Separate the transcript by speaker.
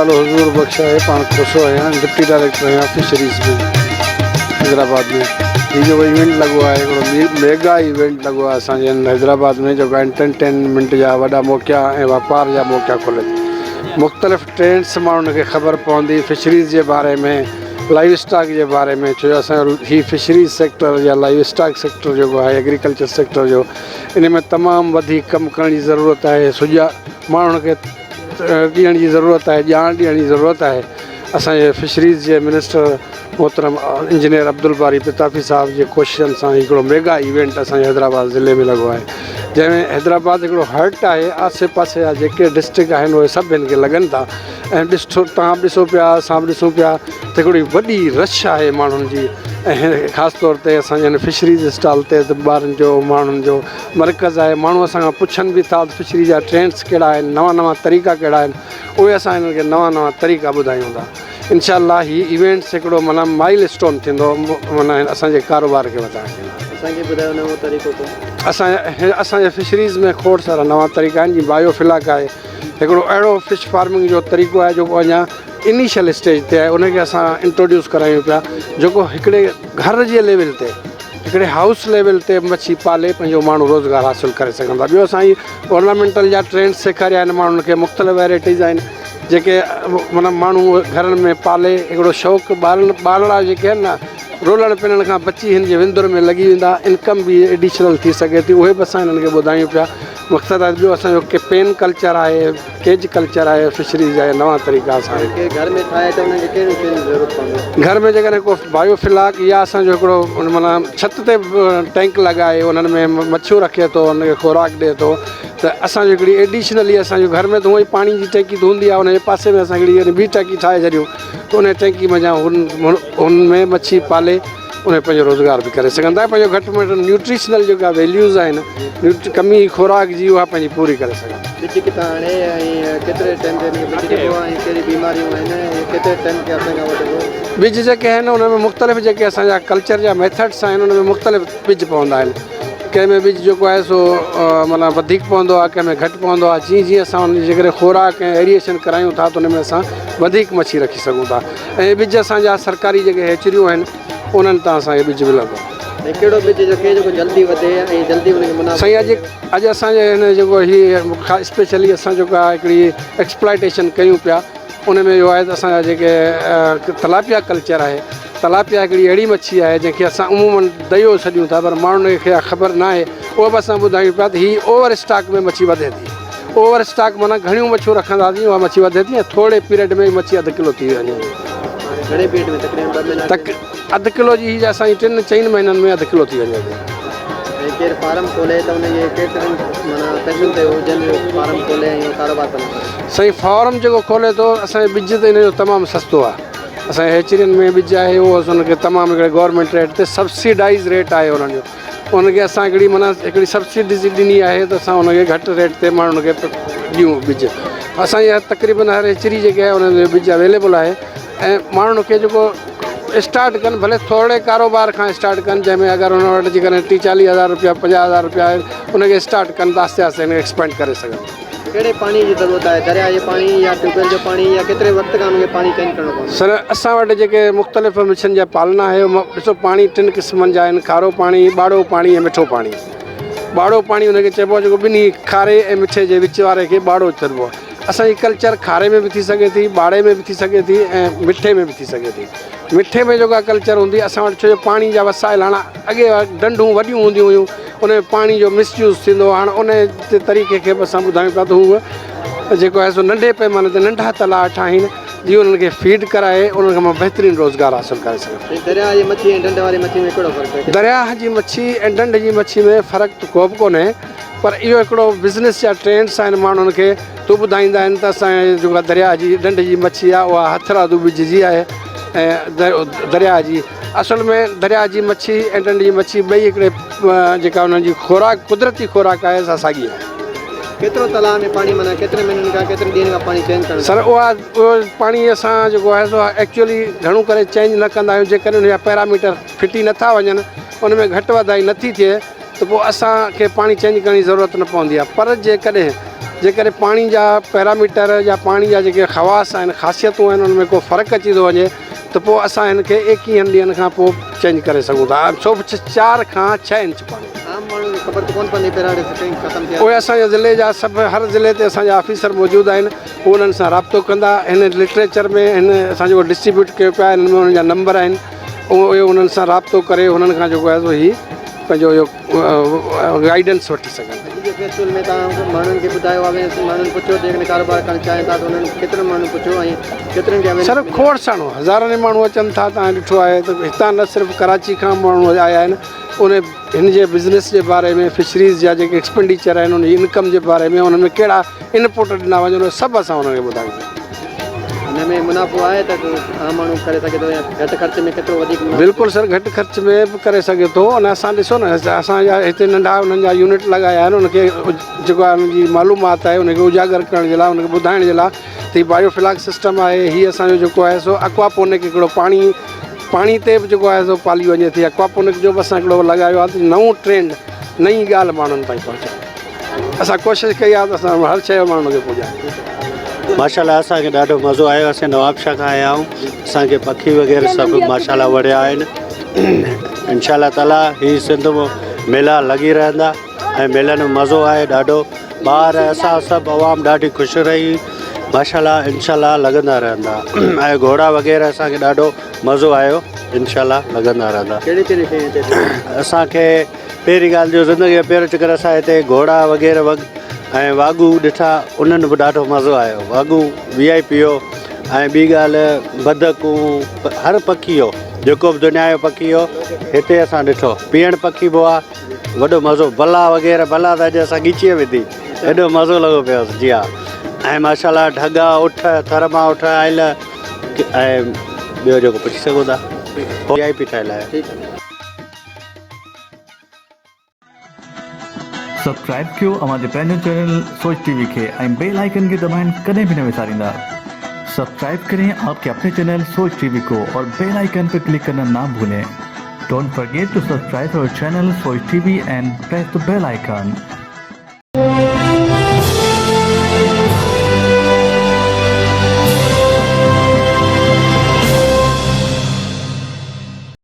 Speaker 1: नालो हजूर बख्श है, पान खुशो है, डिप्टी डायरेक्टर है फिशरीज़ में हैदराबाद में। ये जो इवेंट लगो है मेगा इवेंट लगो है असांजे हैदराबाद में, जो एंटरटेनमेंट जा वॾा मौक़ा ऐं वापार जा मौक़ा खोले मुख़्तलिफ़ ट्रेंड्स माण्हुनि खे ख़बर पवंदी फिशरीज़ जे बारे में, लाइव स्टॉक जे बारे में। छो जो असांजो ही फिशरीज़ सेक्टर या लाइव स्टॉक सेक्टर जेको आहे एग्रीकल्चर सेक्टर जो, इन में तमामु वधीक कमु करण जी ज़रूरत आहे। सुॼा माण्हुनि खे ॾियण जी ज़रूरत आहे, ॼाण ॾियण जी ज़रूरत आहे। असांजे फिशरीज़ जे मिनिस्टर मोहतरम इंजीनियर अब्दुल बारी पिताफ़ी साहब जे कोशिशनि सां हिकिड़ो मेगा इवेंट असांजे हैदराबाद ज़िले में लॻो आहे, जंहिंमें हैदराबाद हिकिड़ो हर्ट आहे। आसे पासे जा जेके डिस्ट्रिक्ट आहिनि उहे सभु हिन खे लॻनि था ऐं तव्हां ॾिसो पिया, असां बि ॾिसूं पिया त हिकिड़ी वॾी रश आहे माण्हुनि जी। ऐं ख़ासि तौर ते असांजे हिन फिशरीज़ स्टॉल ते ॿारनि जो माण्हुनि जो मर्कज़ आहे। माण्हू असां खां पुछनि बि था फिशरी जा ट्रेंड्स कहिड़ा आहिनि, नवां नवां तरीक़ा कहिड़ा आहिनि, उहे असां हिननि खे नवां नवां तरीक़ा ॿुधायूं था। इंशाअल्लाह ही इवेंट्स हिकिड़ो माना माइल स्टोन थींदो माना असांजे कारोबार खे वधाइण जे लाइ।
Speaker 2: असांखे ॿुधायो नओं तरीक़ो
Speaker 1: असांजे फिशरीज़ में खोड़ सारा नवां तरीक़ा आहिनि। जीअं बायोफ्लाक आहे, हिकिड़ो अहिड़ो फिश फार्मिंग जो तरीक़ो आहे जेको अञा इनिशियल स्टेज ते आहे। उनखे असां इंट्रोड्यूस करायूं पिया, जेको हिकिड़े घर जे लेवल ते, हिकिड़े हाउस लेवल ते मच्छी पाले पंहिंजो माण्हू रोज़गारु हासिलु करे सघंदा। ॿियो असां ही ऑर्नामेंटल जा ट्रेंड्स सेखारिया आहिनि माण्हुनि खे। मुख़्तलिफ़ वैराइटीज़ आहिनि जेके माना माण्हू घरनि में पाले, हिकिड़ो शौक़ु ॿारड़ा जेके आहिनि न, रोलण पिनण खां बची हिन जे विंदुर में लॻी वेंदा, इनकम बि एडिशनल थी सघे थी। उहे बि असां हिननि खे ॿुधायूं पिया। मक़सदु आहे ॿियो असांजो पेन कल्चर आहे, केज कल्चर आहे, फिशरीज़ आहे, नवां तरीक़ा सां
Speaker 2: घर में ठाहे त उनखे कहिड़ी कहिड़ी ज़रूरत पवंदी।
Speaker 1: घर में जेकॾहिं को बायोफ्लाक या असांजो हिकिड़ो माना छित ते टैंक लॻाए उन्हनि में मच्छियूं रखे थो, उनखे खुराक ॾिए थो, त असांजो हिकिड़ी एडिशनली असांजो घर में त हूअं ई पाणी जी टैंकी त हूंदी आहे, उनजे पासे में असां हिकिड़ी ॿी टैंकी ठाहे छॾियूं त उन टैंकी में जा हुन में मच्छी पाले उन पंहिंजो रोज़गार बि करे सघंदा, पंहिंजो घटि में घटि न्यूट्रिशनल जेका वैल्यूज़ आहिनि, कमी खुराक जी उहा पंहिंजी पूरी करे सघंदा।
Speaker 2: बिज किथां हाणे ऐं केतिरे टाइम ते कहिड़ी बीमारियूं आहिनि, केतिरे टाइम ते असांखां वठिबो।
Speaker 1: बिज जेके आहिनि उन में मुख़्तलिफ़ जेके असांजा कल्चर जा मेथड्स आहिनि, उन में मुख़्तलिफ़ बिज पवंदा आहिनि। कंहिंमें बिज जेको आहे सो माना वधीक पवंदो आहे, कंहिंमें घटि पवंदो आहे। जीअं जीअं असां उन जे करे खुराक ऐं एरिएशन करायूं था त उन में असां वधीक मच्छी रखी सघूं था। ऐं बिज असांजा सरकारी जेके हेचरियूं आहिनि उन्हनि तां असांखे बिज मिलंदो।
Speaker 2: ऐं कहिड़ो बिज जेको जल्दी वधे ऐं जल्दी उनखे मुनाफ़ो।
Speaker 1: साईं अॼु असांजे हिन जेको हीअ स्पेशली असां जेको आहे हिकिड़ी एक्सप्लाइटेशन कयूं पिया, उन में इहो आहे त असांजा जेके तलापिया कल्चर आहे, तलापिया हिकिड़ी अहिड़ी मच्छी आहे जंहिंखे असां उमूमन दरियो छॾियूं था, पर माण्हुनि खे ख़बर न आहे। उहो बि असां ॿुधायूं पिया त हीअ ओवर स्टॉक में मच्छी वधे थी। ओवर स्टॉक माना घणियूं मच्छियूं रखंदासीं उहा मच्छी वधे थी ऐं थोरे पीरियड में मच्छी अधु किलो थी वञे।
Speaker 2: घणे पीरियड में तक़रीबन
Speaker 1: अधु किलो जी असांजी 3-4 महीननि में अधु किलो थी वञे।
Speaker 2: ऐं केरु फार्म खोले त उनजे केतिरनि माना पैसनि ते हुजनि फार्म खोले ऐं कारोबार कंदो।
Speaker 1: साईं फार्म जेको खोले थो, असांजे बिज त हिन जो तमामु सस्तो आहे। असांजे हेचरियुनि में बिज आहे उहो हुनखे तमामु हिकिड़े गवर्नमेंट रेट ते सब्सिडाइज़ रेट आहे उन्हनि जो। उनखे असां हिकिड़ी सब्सिडी ॾिनी आहे त असां उनखे घटि रेट ते माण्हुनि खे ॾियूं बिज। असांजे तक़रीबन हर हेचरी जेके आहे उन जो बिज अवेलेबल आहे ऐं माण्हुनि खे जेको स्टार्ट कनि, भले थोरे कारोबार खां स्टार्ट कनि, जंहिंमें अगरि हुन वटि जेकॾहिं 30-40 हज़ार रुपया 50,000 रुपया आहे उनखे स्टार्ट कनि त आहिस्ते आहिस्ते हिनखे एक्सपेंड करे सघनि।
Speaker 2: कहिड़े पाणी जी ज़रूरत आहे, दरिया जे पाणी या ट्यूबवेल जो पाणी, या केतिरे वक़्त खां उनखे पाणी चेंज करिणो पवंदो?
Speaker 1: सर असां वटि जेके मुख़्तलिफ़ मिशन जा पालना आहे, ॾिसो पाणी 3 क़िस्मनि जा आहिनि, खारो पाणी, ॿाढ़ो पाणी ऐं मिठो पाणी। ॿाढ़ो पाणी उनखे चइबो आहे जेको ॿिन्ही खारे ऐं मिठे जे विच वारे खे ॿाढ़ो चइबो आहे। असांजी कल्चर खारे में बि थी सघे थी, ॿाढ़े में बि थी सघे थी ऐं मिठे में बि थी सघे थी। मिठे में जेका कल्चर हूंदी असां वटि, छो जो पाणी जा वसाइल हाणे अॻे डंडूं वॾियूं हूंदियूं हुयूं, उन में पाणी जो मिसयूज़ थींदो। हाणे उन तरीक़े खे बि असां ॿुधायूं पिया त हूअ जेको आहे सो नंढे पैमाने ते नंढा तलाउ ठाहिनि, जीअं उन्हनि खे फीड कराए उन्हनि खां मां बहितरीनु रोज़गारु हासिलु करे सघां।
Speaker 2: दरिया जी मच्छी ऐं ढंढ वारी मच्छी में कहिड़ो फ़र्क़ु आहे?
Speaker 1: दरिया जी मच्छी ऐं ढंढ जी मच्छी में फ़र्क़ु त को बि कोन्हे, पर इहो हिकिड़ो बिज़नेस जा ट्रेंड्स आहिनि माण्हुनि खे तू ॿुधाईंदा आहिनि त असांजे जेका दरिया जी ढंढ जी मच्छी आहे उहा हथरादू बिज जी आहे ऐं दरिया जी असल में दरिया जी मच्छी ऐं ढंढ जी मच्छी ॿई हिकिड़े जेका उन्हनि जी खुराक कुदरती खुराक आहे सां साॻी आहे।
Speaker 2: केतिरो तलाउ में पाणी माना केतिरे महीननि खां केतिरे ॾींहंनि खां पाणी चेंज करणो?
Speaker 1: सर उहो पाणी असां जेको आहे सो एक्चुअली घणो करे चेंज न कंदा आहियूं। जेकॾहिं उनजा पैरामीटर फिटी नथा वञनि, उन में घटि वधाई नथी थिए त पोइ असांखे पाणी चेंज करण जी ज़रूरत न पवंदी आहे। पर जेकॾहिं जे करे पाणी जा पैरामीटर या पाणी जा जेके ख़वास आहिनि ख़ासियतूं आहिनि उन में को फ़र्क़ु अची थो वञे त पोइ असां हिन खे 21 ॾींहंनि खां पोइ चेंज करे सघूं था। सो 4 खां 6 इंच पाणी
Speaker 2: आम माण्हू खे ख़बर त कोन पवंदी पहिरियां टैंक ख़तमु थिया
Speaker 1: उहे असांजे ज़िले जा सभु हर ज़िले ते असांजा ऑफिसर मौजूदु आहिनि, उहे उन्हनि सां राब्तो कंदा। हिन लिटरेचर में हिन असांजो डिस्ट्रीब्यूट कयो पिया हिन में उन्हनि जा नंबर आहिनि, उहे उन्हनि सां राब्तो करे हुननि खां जेको आहे सो ही पंहिंजो इहो गाइडेंस वठी सघनि।
Speaker 2: जे फेस्टिवल में तव्हां माण्हुनि खे ॿुधायो आहे, माण्हुनि पुछियो जेकॾहिं कारोबार करणु चाहिनि था त उन्हनि केतिरनि माण्हुनि पुछियो ऐं केतिरनि खे
Speaker 1: सर खोड़ साणो हज़ारनि माण्हू अचनि था। तव्हां ॾिठो आहे त हितां न सिर्फ़ु कराची खां माण्हू आया आहिनि, उन हिन जे बिज़नेस जे बारे में फिशरीज़ जा जेके एक्सपेंडिचर आहिनि उन जी इनकम जे बारे में उन में कहिड़ा इनपुट ॾिना वञनि सभु असां उन्हनि खे ॿुधायूं।
Speaker 2: हिन में मुनाफ़ो आहे त आम माण्हू करे सघे थो या घटि ख़र्च में केतिरो वधीक
Speaker 1: बिल्कुलु सर घटि ख़र्च में बि करे सघे थो। अने असां ॾिसो न असांजा हिते नंढा उन्हनि जा यूनिट लॻाया आहिनि, उनखे जेको आहे उनजी मालूमात आहे उनखे उजागर करण जे लाइ उनखे ॿुधाइण जे लाइ त हीउ बायोफ्लाक सिस्टम आहे। हीअ असांजो जेको आहे सो एक्वापोनिक हिकिड़ो पाणी ते बि जेको आहे सो पाली वञे थी। एक्वापोनिक जो बि असां हिकिड़ो लॻायो आहे त नओं ट्रेंड नई ॻाल्हि माण्हुनि ताईं पहुचाए। असां कोशिशि कई आहे त असां हर शइ माण्हुनि खे पुॼायूं।
Speaker 3: माशाल्लाह असांखे ॾाढो मज़ो आयो। असां नवाबशाह खां आया आहियूं, असांखे पखी वग़ैरह सभु माशाल्लाह वणिया आहिनि। इंशाल्लाह ताला हीअ सिंध मेला लॻी रहंदा ऐं मेलनि में मज़ो आहे ॾाढो। ॿार असां सभु अवाम ॾाढी ख़ुशि रही माशाल्लाह इंशाल्लाह लॻंदा रहंदा ऐं घोड़ा वग़ैरह असांखे ॾाढो मज़ो आयो। इंशाल्लाह लॻंदा रहंदा।
Speaker 2: कहिड़ी कहिड़ी शयूं
Speaker 3: असांखे पहिरीं ॻाल्हि जो ज़िंदगी जो पहिरियों चक्कर असां हिते घोड़ा वग़ैरह ऐं वागू ॾिठा, उन्हनि बि ॾाढो मज़ो आयो। वागू VIP हो ऐं ॿी ॻाल्हि बदकूं हर पखी हो, जेको बि दुनिया जो पखी हो हिते असां ॾिठो। पीअण पखी बि हुआ, वॾो मज़ो। भला वग़ैरह भला त अॼु असां ॻीचीअ विधी, एॾो मज़ो लॻो पियो। जी हा। ऐं माशाल्लाह ढगा उठ थर मां उठ आयल ऐं ॿियो जेको पुछी सघो था VIP ठहियल आहे।
Speaker 4: सब्सक्राइब कयो हमारे पैनल चैनल सोच टीवी के बेल आइकन के दबाएं कदें भी न विसारिंदा। सब्सक्राइब करें आपके अपने चैनल सोच टीवी को और बेल आइकन पर क्लिक करना ना भूलें। Don't forget to subscribe our channel Soch TV and press the bell icon.